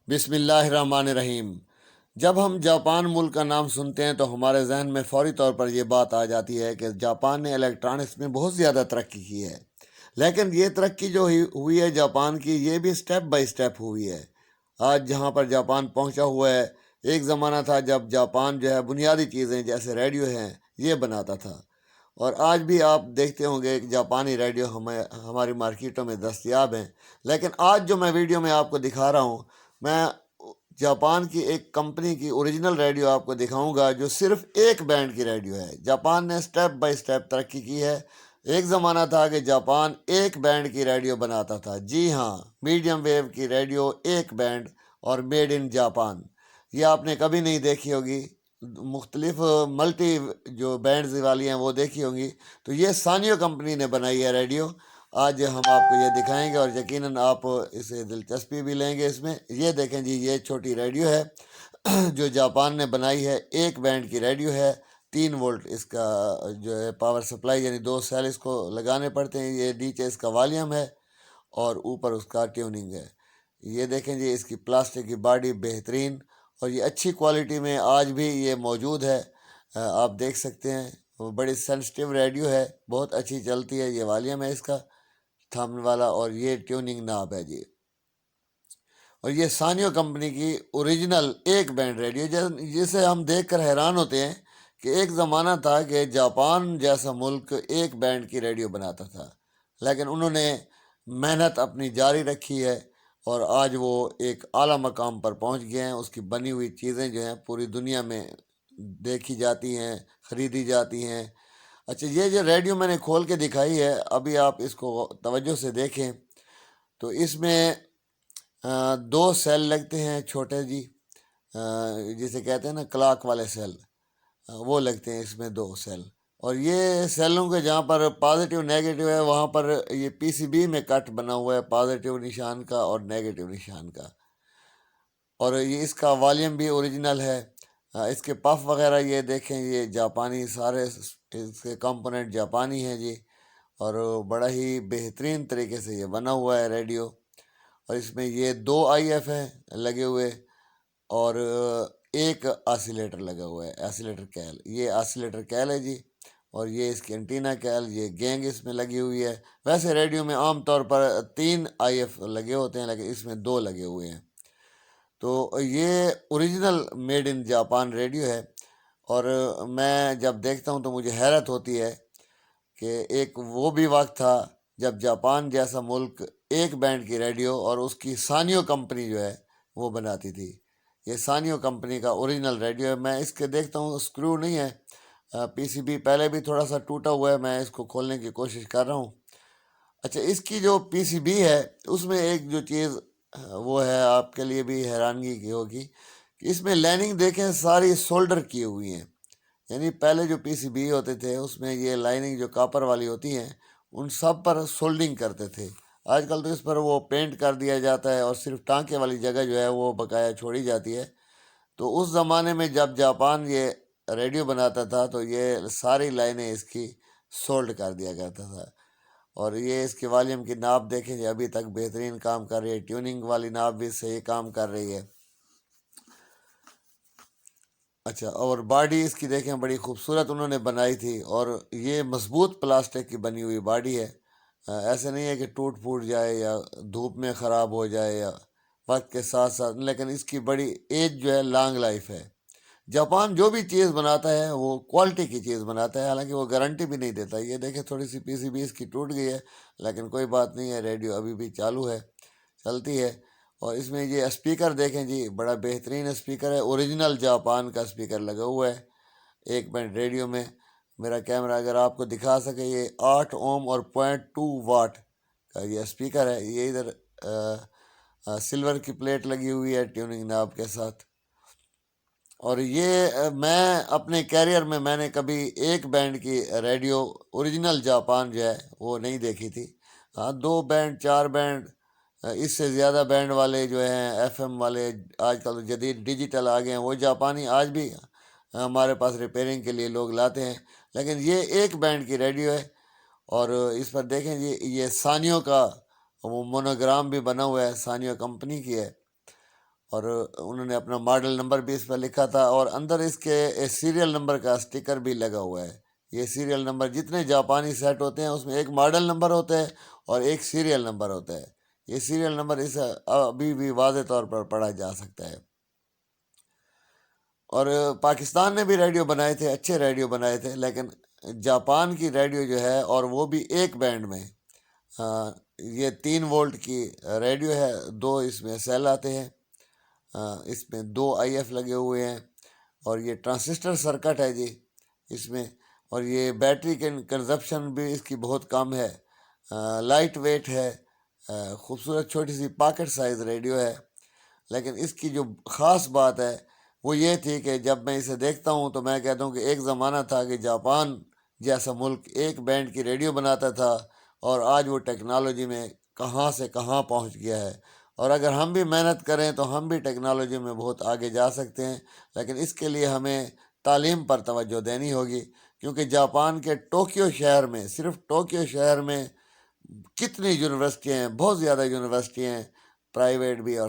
بسم اللہ الرحمن الرحیم۔ جب ہم جاپان ملک کا نام سنتے ہیں تو ہمارے ذہن میں فوری طور پر یہ بات آ جاتی ہے کہ جاپان نے الیکٹرانکس میں بہت زیادہ ترقی کی ہے۔ لیکن یہ ترقی جو ہوئی ہے جاپان کی، یہ بھی سٹیپ بائی سٹیپ ہوئی ہے۔ آج جہاں پر جاپان پہنچا ہوا ہے، ایک زمانہ تھا جب جاپان جو ہے بنیادی چیزیں جیسے ریڈیو ہیں یہ بناتا تھا، اور آج بھی آپ دیکھتے ہوں گے کہ جاپانی ریڈیو ہماری مارکیٹوں میں دستیاب ہیں۔ لیکن آج جو میں ویڈیو میں آپ کو دکھا رہا ہوں، میں جاپان کی ایک کمپنی کی اوریجنل ریڈیو آپ کو دکھاؤں گا جو صرف ایک بینڈ کی ریڈیو ہے۔ جاپان نے سٹیپ بائی سٹیپ ترقی کی ہے۔ ایک زمانہ تھا کہ جاپان ایک بینڈ کی ریڈیو بناتا تھا، جی ہاں، میڈیم ویو کی ریڈیو ایک بینڈ اور میڈ ان جاپان۔ یہ آپ نے کبھی نہیں دیکھی ہوگی، مختلف ملٹی جو بینڈز والی ہیں وہ دیکھی ہوں گی۔ تو یہ سانیو کمپنی نے بنائی ہے ریڈیو۔ آج ہم آپ کو یہ دکھائیں گے اور یقیناً آپ اسے دلچسپی بھی لیں گے اس میں۔ یہ دیکھیں جی، یہ چھوٹی ریڈیو ہے جو جاپان نے بنائی ہے، ایک بینڈ کی ریڈیو ہے۔ 3 وولٹ اس کا جو ہے پاور سپلائی، یعنی 2 سیل اس کو لگانے پڑتے ہیں۔ یہ نیچے اس کا والیوم ہے اور اوپر اس کا ٹیوننگ ہے۔ یہ دیکھیں جی، اس کی پلاسٹک کی باڈی بہترین، اور یہ اچھی کوالٹی میں آج بھی یہ موجود ہے۔ آپ دیکھ سکتے ہیں، وہ بڑی سینسٹیو ریڈیو ہے، بہت اچھی چلتی ہے۔ یہ والیوم ہے اس کا تھامنے والا، اور یہ ٹیوننگ ناب ہے جی۔ اور یہ سانیو کمپنی کی اوریجنل ایک بینڈ ریڈیو، جسے ہم دیکھ کر حیران ہوتے ہیں کہ ایک زمانہ تھا کہ جاپان جیسا ملک ایک بینڈ کی ریڈیو بناتا تھا، لیکن انہوں نے محنت اپنی جاری رکھی ہے اور آج وہ ایک اعلیٰ مقام پر پہنچ گئے ہیں۔ اس کی بنی ہوئی چیزیں جو ہیں پوری دنیا میں دیکھی جاتی ہیں، خریدی جاتی ہیں۔ اچھا، یہ جو ریڈیو میں نے کھول کے دکھائی ہے، ابھی آپ اس کو توجہ سے دیکھیں تو اس میں 2 سیل لگتے ہیں چھوٹے جی، جسے کہتے ہیں نا کلاک والے سیل، وہ لگتے ہیں اس میں 2 سیل۔ اور یہ سیلوں کے جہاں پر پازیٹیو نیگیٹو ہے، وہاں پر یہ پی سی بی میں کٹ بنا ہوا ہے، پازیٹیو نشان کا اور نیگیٹو نشان کا۔ اور یہ اس کا والیوم بھی اوریجنل ہے۔ اس کے پف وغیرہ یہ دیکھیں، یہ جاپانی، سارے اس کے کمپوننٹ جاپانی ہیں جی، اور بڑا ہی بہترین طریقے سے یہ بنا ہوا ہے ریڈیو۔ اور اس میں یہ 2 IF ہیں لگے ہوئے، اور ایک آسیلیٹر لگا ہوا ہے، آسیلیٹر کیل۔ یہ آسیلیٹر کیل ہے جی، اور یہ اس کی انٹینا کیل، یہ گینگ اس میں لگی ہوئی ہے۔ ویسے ریڈیو میں عام طور پر 3 IF لگے ہوتے ہیں، لیکن اس میں 2 لگے ہوئے ہیں۔ تو یہ original made in Japan radio ہے، اور میں جب دیکھتا ہوں تو مجھے حیرت ہوتی ہے کہ ایک وہ بھی وقت تھا جب جاپان جیسا ملک ایک بینڈ کی ریڈیو اور اس کی سانیو کمپنی جو ہے وہ بناتی تھی۔ یہ سانیو کمپنی کا اوریجنل ریڈیو ہے۔ میں اس کے دیکھتا ہوں، اسکرو نہیں ہے، پی سی بی پہلے بھی تھوڑا سا ٹوٹا ہوا ہے، میں اس کو کھولنے کی کوشش کر رہا ہوں۔ اچھا، اس کی جو پی سی بی ہے اس میں ایک جو چیز وہ ہے، آپ کے لیے بھی حیرانگی کی ہوگی کہ اس میں لائننگ دیکھیں ساری سولڈر کی ہوئی ہیں۔ یعنی پہلے جو پی سی بی ہوتے تھے اس میں یہ لائننگ جو کاپر والی ہوتی ہیں ان سب پر سولڈنگ کرتے تھے۔ آج کل تو اس پر وہ پینٹ کر دیا جاتا ہے اور صرف ٹانکے والی جگہ جو ہے وہ بقایا چھوڑی جاتی ہے۔ تو اس زمانے میں جب جاپان یہ ریڈیو بناتا تھا تو یہ ساری لائنیں اس کی سولڈ کر دیا کرتا تھا۔ اور یہ اس کے والیوم کی ناپ دیکھیں جی، ابھی تک بہترین کام کر رہی ہے، ٹیوننگ والی ناپ بھی صحیح کام کر رہی ہے۔ اچھا، اور باڈی اس کی دیکھیں بڑی خوبصورت انہوں نے بنائی تھی، اور یہ مضبوط پلاسٹک کی بنی ہوئی باڈی ہے۔ ایسے نہیں ہے کہ ٹوٹ پھوٹ جائے یا دھوپ میں خراب ہو جائے یا وقت کے ساتھ ساتھ، لیکن اس کی بڑی ایج جو ہے، لانگ لائف ہے۔ جاپان جو بھی چیز بناتا ہے وہ کوالٹی کی چیز بناتا ہے، حالانکہ وہ گارنٹی بھی نہیں دیتا۔ یہ دیکھیں تھوڑی سی پی سی بی اس کی ٹوٹ گئی ہے، لیکن کوئی بات نہیں ہے، ریڈیو ابھی بھی چالو ہے، چلتی ہے۔ اور اس میں یہ اسپیکر دیکھیں جی، بڑا بہترین اسپیکر ہے، اوریجنل جاپان کا اسپیکر لگا ہوا ہے ایک بینڈ ریڈیو میں۔ میرا کیمرہ اگر آپ کو دکھا سکے، یہ 8 اوم اور 0.2 واٹ کا یہ اسپیکر ہے۔ یہ ادھر سلور کی پلیٹ لگی ہوئی ہے ٹیوننگ ناب کے ساتھ۔ اور یہ میں اپنے کیریئر میں نے کبھی ایک بینڈ کی ریڈیو اوریجنل جاپان جو ہے وہ نہیں دیکھی تھی۔ ہاں، 2 بینڈ، 4 بینڈ، اس سے زیادہ بینڈ والے جو ہیں ایف ایم والے، آج کل جدید ڈیجیٹل آ گئے ہیں، وہ جاپانی آج بھی ہمارے پاس ریپیئرنگ کے لیے لوگ لاتے ہیں، لیکن یہ ایک بینڈ کی ریڈیو ہے۔ اور اس پر دیکھیں جی، یہ سانیو کا وہ مونوگرام بھی بنا ہوا ہے، سانیو کمپنی کی ہے۔ اور انہوں نے اپنا ماڈل نمبر بھی اس پہ لکھا تھا، اور اندر اس کے سیریل نمبر کا اسٹیکر بھی لگا ہوا ہے۔ یہ سیریل نمبر جتنے جاپانی سیٹ ہوتے ہیں اس میں ایک ماڈل نمبر ہوتا ہے اور ایک سیریل نمبر ہوتا ہے۔ یہ سیریل نمبر اس ابھی بھی واضح طور پر پڑھا جا سکتا ہے۔ اور پاکستان نے بھی ریڈیو بنائے تھے، اچھے ریڈیو بنائے تھے، لیکن جاپان کی ریڈیو جو ہے، اور وہ بھی ایک بینڈ میں، یہ 3 وولٹ کی ریڈیو ہے، 2 اس میں سیل آتے ہیں، اس میں 2 IF لگے ہوئے ہیں، اور یہ ٹرانسسٹر سرکٹ ہے جی اس میں، اور یہ بیٹری کے کنزپشن بھی اس کی بہت کم ہے، لائٹ ویٹ ہے، خوبصورت چھوٹی سی پاکٹ سائز ریڈیو ہے۔ لیکن اس کی جو خاص بات ہے وہ یہ تھی کہ جب میں اسے دیکھتا ہوں تو میں کہتا ہوں کہ ایک زمانہ تھا کہ جاپان جیسا ملک ایک بینڈ کی ریڈیو بناتا تھا، اور آج وہ ٹیکنالوجی میں کہاں سے کہاں پہنچ گیا ہے۔ اور اگر ہم بھی محنت کریں تو ہم بھی ٹیکنالوجی میں بہت آگے جا سکتے ہیں، لیکن اس کے لیے ہمیں تعلیم پر توجہ دینی ہوگی، کیونکہ جاپان کے ٹوکیو شہر میں، صرف ٹوکیو شہر میں کتنی یونیورسٹیاں ہیں، بہت زیادہ یونیورسٹیاں ہیں، پرائیویٹ بھی اور